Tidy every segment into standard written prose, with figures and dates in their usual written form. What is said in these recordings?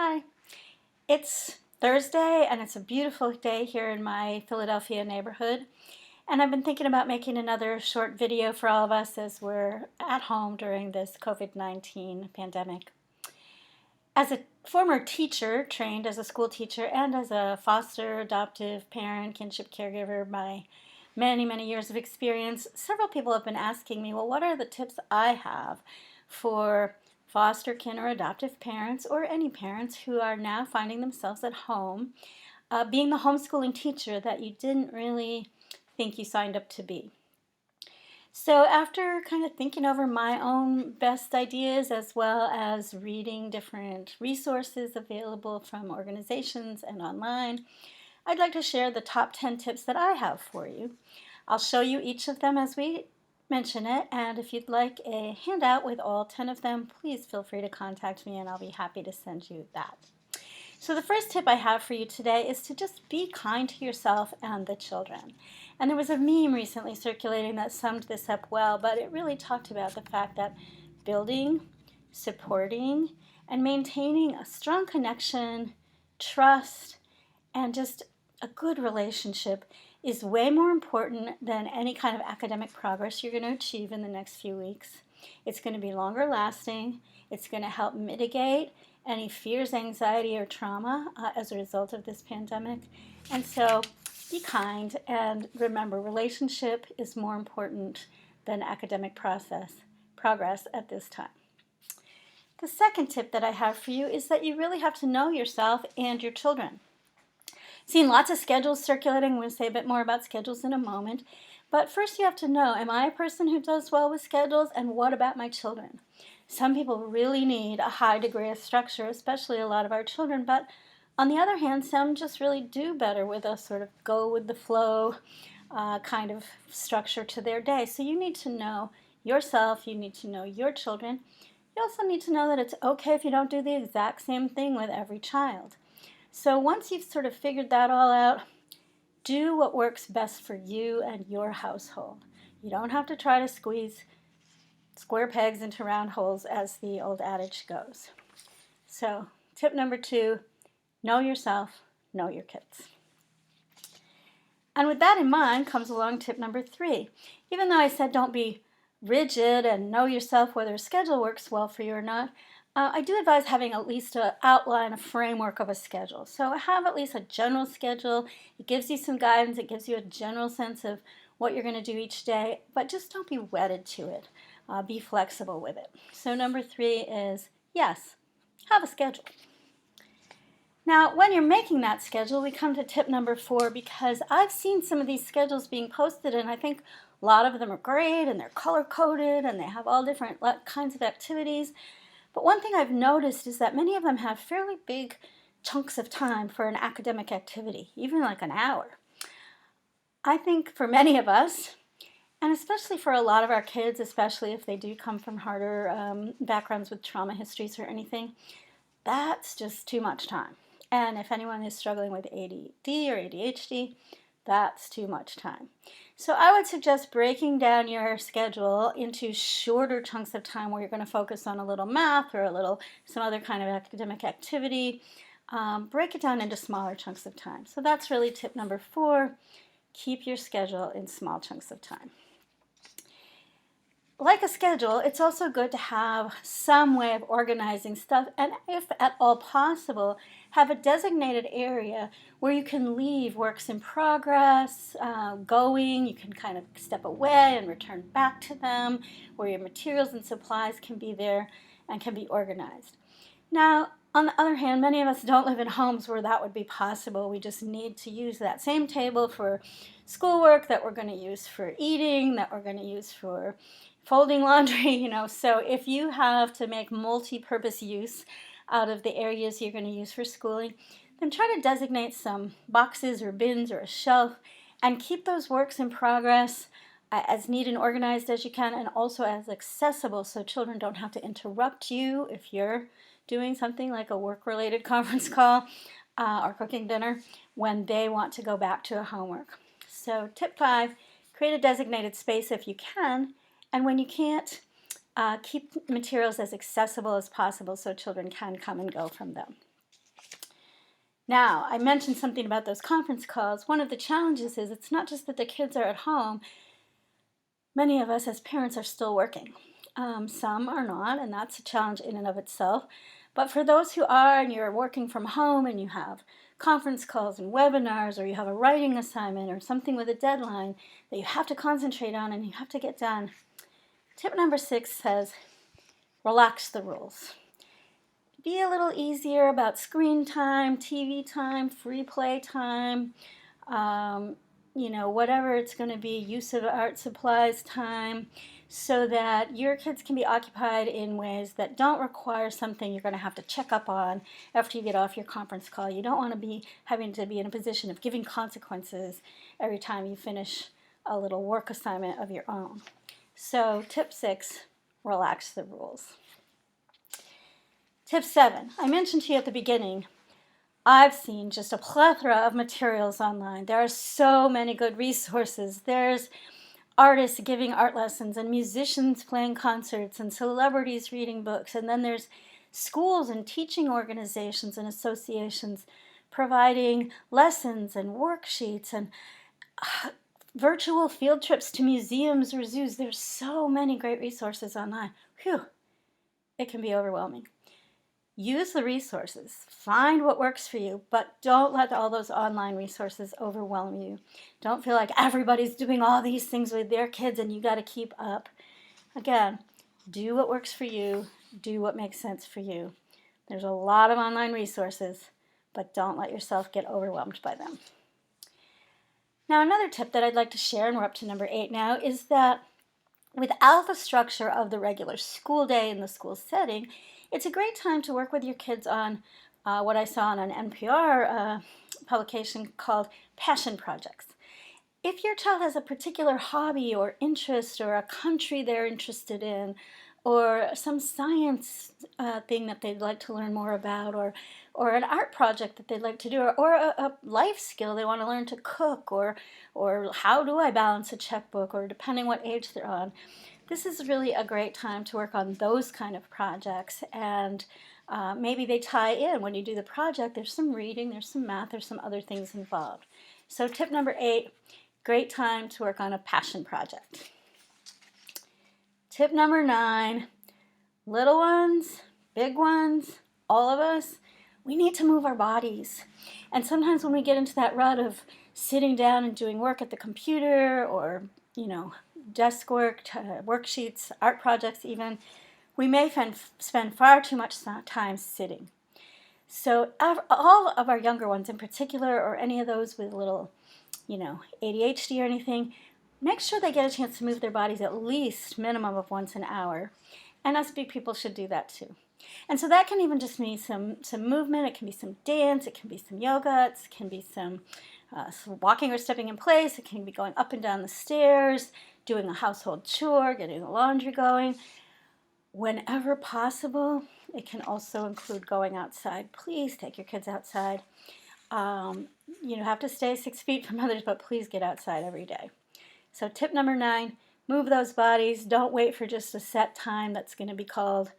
Hi. It's Thursday and it's a beautiful day here in my Philadelphia neighborhood. And I've been thinking about making another short video for all of us as we're at home during this COVID-19 pandemic. As a former teacher, trained as a school teacher and as a foster, adoptive parent, kinship caregiver by many, many years of experience, several people have been asking me, well, what are the tips I have for foster, kin, or adoptive parents, or any parents who are now finding themselves at home, being the homeschooling teacher that you didn't really think you signed up to be. So after kind of thinking over my own best ideas as well as reading different resources available from organizations and online, I'd like to share the top 10 tips that I have for you. I'll show you each of them as we mention it, and if you'd like a handout with all 10 of them, please feel free to contact me and I'll be happy to send you that. So the first tip I have for you today is to just be kind to yourself and the children. And there was a meme recently circulating that summed this up well, but it really talked about the fact that building, supporting, and maintaining a strong connection, trust, and just a good relationship is way more important than any kind of academic progress you're going to achieve in the next few weeks. It's going to be longer lasting. It's going to help mitigate any fears, anxiety, or trauma as a result of this pandemic. And so be kind and remember, relationship is more important than academic progress at this time. The second tip that I have for you is that you really have to know yourself and your children. Seen lots of schedules circulating. I'm going to say a bit more about schedules in a moment. But first you have to know, am I a person who does well with schedules, and what about my children? Some people really need a high degree of structure, especially a lot of our children, but on the other hand, some just really do better with a sort of go with the flow kind of structure to their day. So you need to know yourself, you need to know your children. You also need to know that it's okay if you don't do the exact same thing with every child. So once you've sort of figured that all out, do what works best for you and your household. You don't have to try to squeeze square pegs into round holes, as the old adage goes. So tip number 2, know yourself, know your kids. And with that in mind comes along tip number 3. Even though I said don't be rigid and know yourself whether a schedule works well for you or not, I do advise having at least an outline, a framework of a schedule. So have at least a general schedule. It gives you some guidance. It gives you a general sense of what you're going to do each day, but just don't be wedded to it. Be flexible with it. So number 3 is, yes, have a schedule. Now, when you're making that schedule, we come to tip number 4, because I've seen some of these schedules being posted, and I think a lot of them are great, and they're color-coded, and they have all different kinds of activities. But one thing I've noticed is that many of them have fairly big chunks of time for an academic activity, even like an hour. I think for many of us, and especially for a lot of our kids, especially if they do come from harder backgrounds with trauma histories or anything, that's just too much time. And if anyone is struggling with ADD or ADHD, that's too much time. So I would suggest breaking down your schedule into shorter chunks of time where you're going to focus on a little math or some other kind of academic activity. Break it down into smaller chunks of time. So that's really tip number 4. Keep your schedule in small chunks of time. Like a schedule, it's also good to have some way of organizing stuff, and if at all possible, have a designated area where you can leave works in progress going. You can kind of step away and return back to them, where your materials and supplies can be there and can be organized. Now, on the other hand, many of us don't live in homes where that would be possible. We just need to use that same table for schoolwork that we're going to use for eating, that we're going to use for folding laundry, So if you have to make multi-purpose use out of the areas you're going to use for schooling, then try to designate some boxes or bins or a shelf and keep those works in progress as neat and organized as you can, and also as accessible so children don't have to interrupt you if you're doing something like a work-related conference call or cooking dinner when they want to go back to a homework. So tip 5, create a designated space if you can, and when you can't, keep materials as accessible as possible so children can come and go from them. Now, I mentioned something about those conference calls. One of the challenges is it's not just that the kids are at home. Many of us as parents are still working. Some are not, and that's a challenge in and of itself. But for those who are, and you're working from home and you have conference calls and webinars, or you have a writing assignment or something with a deadline that you have to concentrate on and you have to get done, tip number 6 says, relax the rules. Be a little easier about screen time, TV time, free play time, whatever it's going to be, use of art supplies time, so that your kids can be occupied in ways that don't require something you're going to have to check up on after you get off your conference call. You don't want to be having to be in a position of giving consequences every time you finish a little work assignment of your own. So tip 6, relax the rules. Tip 7, I mentioned to you at the beginning, I've seen just a plethora of materials online. There are so many good resources. There's artists giving art lessons and musicians playing concerts and celebrities reading books. And then there's schools and teaching organizations and associations providing lessons and worksheets and virtual field trips to museums or zoos. There's so many great resources online. Whew, it can be overwhelming. Use the resources, find what works for you, but don't let all those online resources overwhelm you. Don't feel like everybody's doing all these things with their kids and you got to keep up. Again, do what works for you, do what makes sense for you. There's a lot of online resources, but don't let yourself get overwhelmed by them. Now, another tip that I'd like to share, and we're up to number 8 now, is that without the structure of the regular school day in the school setting, it's a great time to work with your kids on what I saw on an NPR publication called passion projects. If your child has a particular hobby or interest or a country they're interested in or some science thing that they'd like to learn more about or an art project that they'd like to do or a life skill they want to learn to cook or how do I balance a checkbook or depending what age they're on, this is really a great time to work on those kind of projects, and maybe they tie in. When you do the project, there's some reading, there's some math, there's some other things involved. So tip number 8, great time to work on a passion project. Tip number 9, little ones, big ones, all of us, we need to move our bodies. And sometimes when we get into that rut of sitting down and doing work at the computer or, desk work, worksheets, art projects even, we may spend far too much time sitting. So all of our younger ones in particular, or any of those with a little, ADHD or anything, make sure they get a chance to move their bodies at least minimum of once an hour. And us big people should do that too. And so that can even just mean some movement. It can be some dance. It can be some yoga. It can be some walking or stepping in place. It can be going up and down the stairs, doing a household chore, getting the laundry going. Whenever possible, it can also include going outside. Please take your kids outside. You have to stay 6 feet from others, but please get outside every day. So tip number 9, move those bodies. Don't wait for just a set time that's going to be called,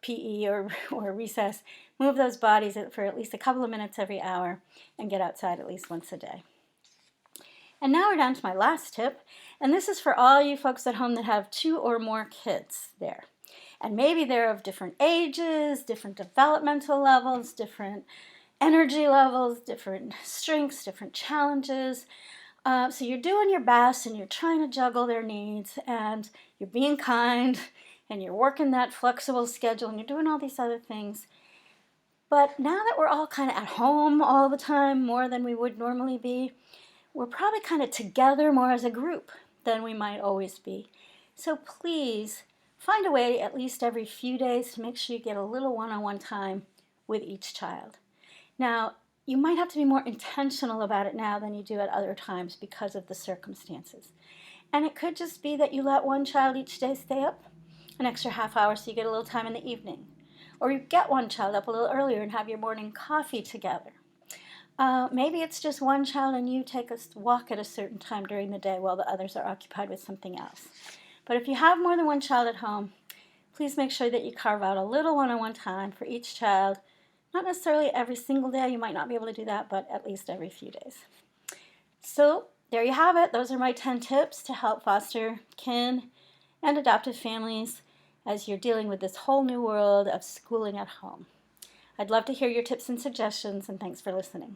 PE or recess. Move those bodies for at least a couple of minutes every hour and get outside at least once a day. And now we're down to my last tip, and this is for all you folks at home that have 2 or more kids there. And maybe they're of different ages, different developmental levels, different energy levels, different strengths, different challenges. So you're doing your best and you're trying to juggle their needs and you're being kind and you're working that flexible schedule and you're doing all these other things. But now that we're all kind of at home all the time, more than we would normally be, we're probably kind of together more as a group than we might always be. So please find a way at least every few days to make sure you get a little one-on-one time with each child. Now, you might have to be more intentional about it now than you do at other times because of the circumstances. And it could just be that you let one child each day stay up an extra half hour so you get a little time in the evening. Or you get one child up a little earlier and have your morning coffee together. Maybe it's just one child and you take a walk at a certain time during the day while the others are occupied with something else. But if you have more than one child at home, please make sure that you carve out a little one-on-one time for each child, Not necessarily every single day, you might not be able to do that, but at least every few days. So there you have it. Those are my 10 tips to help foster kin and adoptive families as you're dealing with this whole new world of schooling at home. I'd love to hear your tips and suggestions, and thanks for listening.